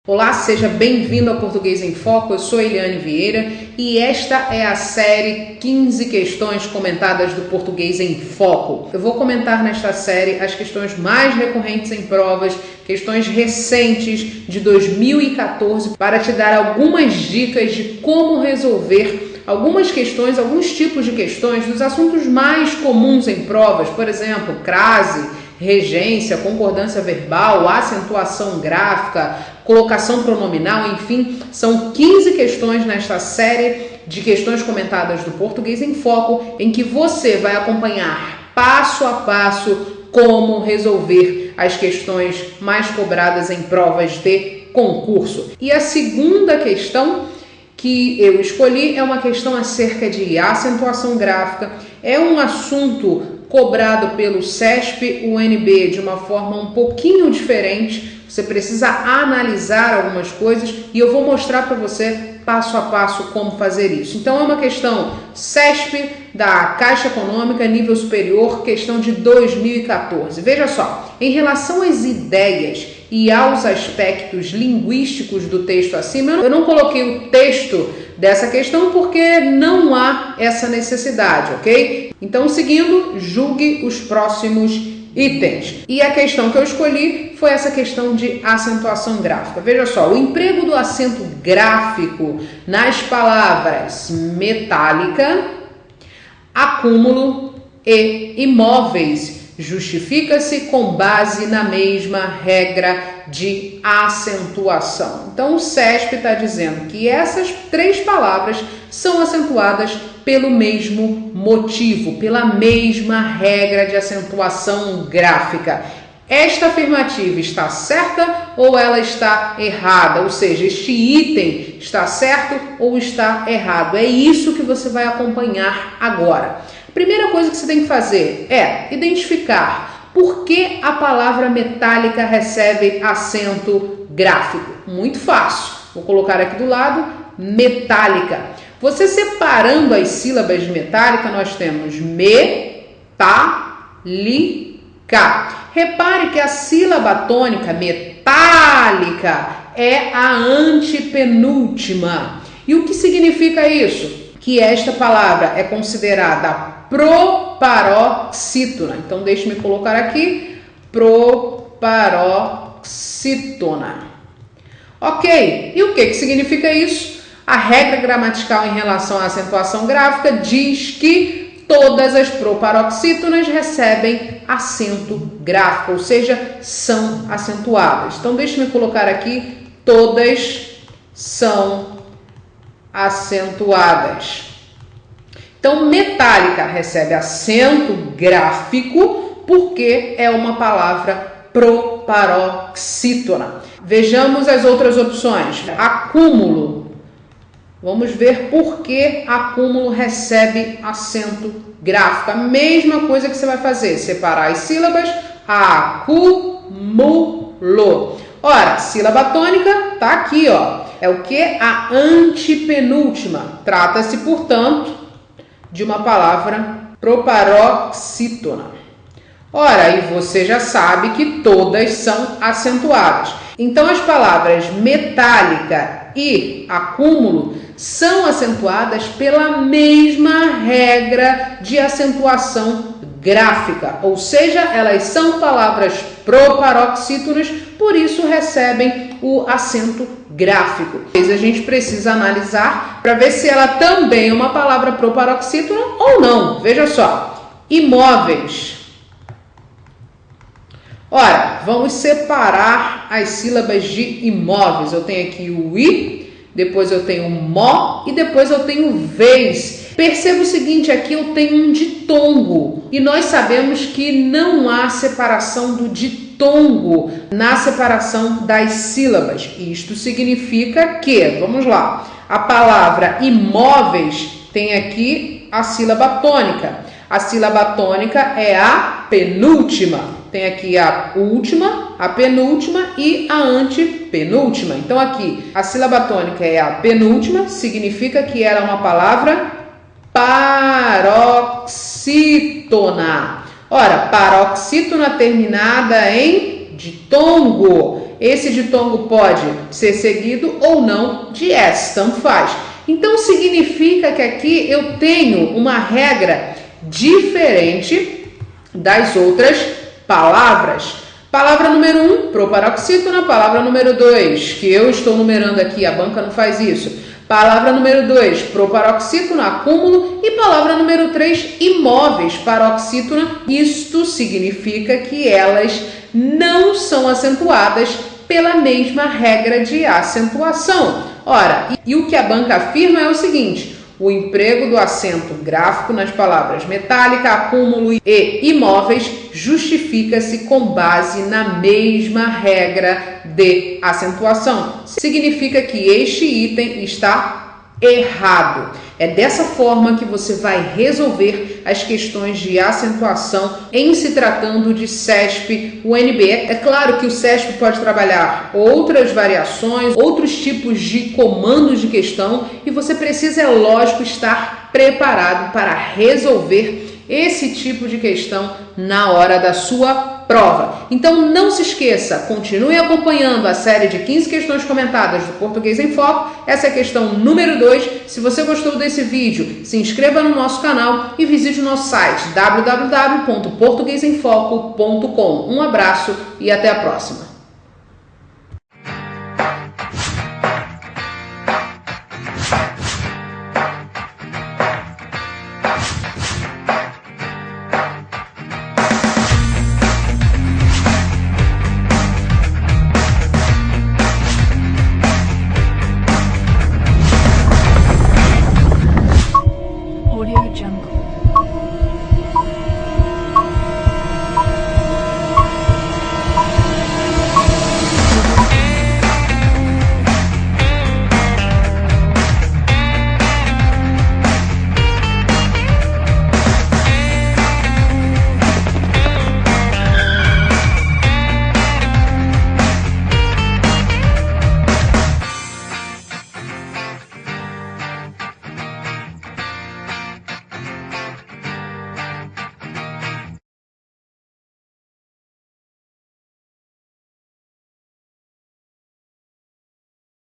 Olá, seja bem-vindo ao Português em Foco, eu sou Eliane Vieira e esta é a série 15 questões comentadas do Português em Foco. Eu vou comentar nesta série as questões mais recorrentes em provas, questões recentes de 2014, para te dar algumas dicas de como resolver algumas questões, alguns tipos de questões dos assuntos mais comuns em provas, por exemplo, crase, regência, concordância verbal, acentuação gráfica, colocação pronominal, enfim, são 15 questões nesta série de questões comentadas do Português em Foco, em que você vai acompanhar passo a passo como resolver as questões mais cobradas em provas de concurso. E a segunda questão que eu escolhi é uma questão acerca de acentuação gráfica. É um assunto cobrado pelo CESP, UNB, de uma forma um pouquinho diferente. Você precisa analisar algumas coisas e eu vou mostrar para você passo a passo como fazer isso. Então é uma questão CESP da Caixa Econômica, nível superior, questão de 2014. Veja só, em relação às ideias e aos aspectos linguísticos do texto acima, eu não coloquei o texto dessa questão porque não há essa necessidade, ok? Então, seguindo, julgue os próximos itens. E a questão que eu escolhi foi essa questão de acentuação gráfica. Veja só, o emprego do acento gráfico nas palavras metálica, acúmulo e imóveis justifica-se com base na mesma regra de acentuação. Então, o CESP está dizendo que essas três palavras são acentuadas pelo mesmo motivo, pela mesma regra de acentuação gráfica. Esta afirmativa está certa ou ela está errada? Ou seja, este item está certo ou está errado? É isso que você vai acompanhar agora. A primeira coisa que você tem que fazer é identificar por que a palavra metálica recebe acento gráfico. Muito fácil. Vou colocar aqui do lado, metálica. Você separando as sílabas de metálica, nós temos metálica. Repare que a sílaba tônica metálica é a antepenúltima. E o que significa isso? Que esta palavra é considerada proparoxítona. Então, deixe-me colocar aqui, proparoxítona. Ok, e o que significa isso? A regra gramatical em relação à acentuação gráfica diz que todas as proparoxítonas recebem acento gráfico, ou seja, são acentuadas. Então, deixe-me colocar aqui, todas são acentuadas. Então, metálica recebe acento gráfico porque é uma palavra proparoxítona. Vejamos as outras opções. Acúmulo. Vamos ver por que acúmulo recebe acento gráfico. A mesma coisa que você vai fazer, separar as sílabas, acúmulo. Ora, sílaba tônica tá aqui, ó. É o que? A antepenúltima. Trata-se, portanto, de uma palavra proparoxítona. Ora, e você já sabe que todas são acentuadas. Então, as palavras metálica e acúmulo são acentuadas pela mesma regra de acentuação gráfica, ou seja, elas são palavras proparoxítonas, por isso recebem o acento gráfico. A gente precisa analisar para ver se ela também é uma palavra proparoxítona ou não. Veja só, imóveis. Ora, vamos separar as sílabas de imóveis. Eu tenho aqui o i, depois eu tenho o mó e depois eu tenho o vez. Perceba o seguinte, aqui eu tenho um ditongo e nós sabemos que não há separação do ditongo na separação das sílabas. Isto significa que, vamos lá, a palavra imóveis tem aqui a sílaba tônica. A sílaba tônica é a penúltima. Tem aqui a última, a penúltima e a antepenúltima. Então, aqui, a sílaba tônica é a penúltima, significa que ela é uma palavra paroxítona. Ora, paroxítona terminada em ditongo. esse ditongo pode ser seguido ou não de S, tanto faz. Então significa que aqui eu tenho uma regra diferente das outras palavras. Palavra número 1, proparoxítona. Palavra número 2, que eu estou numerando aqui, a banca não faz isso. Palavra número 2, proparoxítona, acúmulo. E palavra número 3, imóveis, paroxítona. Isto significa que elas não são acentuadas pela mesma regra de acentuação. Ora, e o que a banca afirma é o seguinte: o emprego do acento gráfico nas palavras metálica, acúmulo e imóveis justifica-se com base na mesma regra de acentuação. Significa que este item está errado. É dessa forma que você vai resolver as questões de acentuação em se tratando de CESP UNB. É claro que o CESP pode trabalhar outras variações, outros tipos de comandos de questão e você precisa, é lógico, estar preparado para resolver esse tipo de questão na hora da sua prova. Então não se esqueça, continue acompanhando a série de 15 questões comentadas do Português em Foco. Essa é a questão número 2. Se você gostou desse vídeo, se inscreva no nosso canal e visite o nosso site www.portuguesemfoco.com. Um abraço e até a próxima.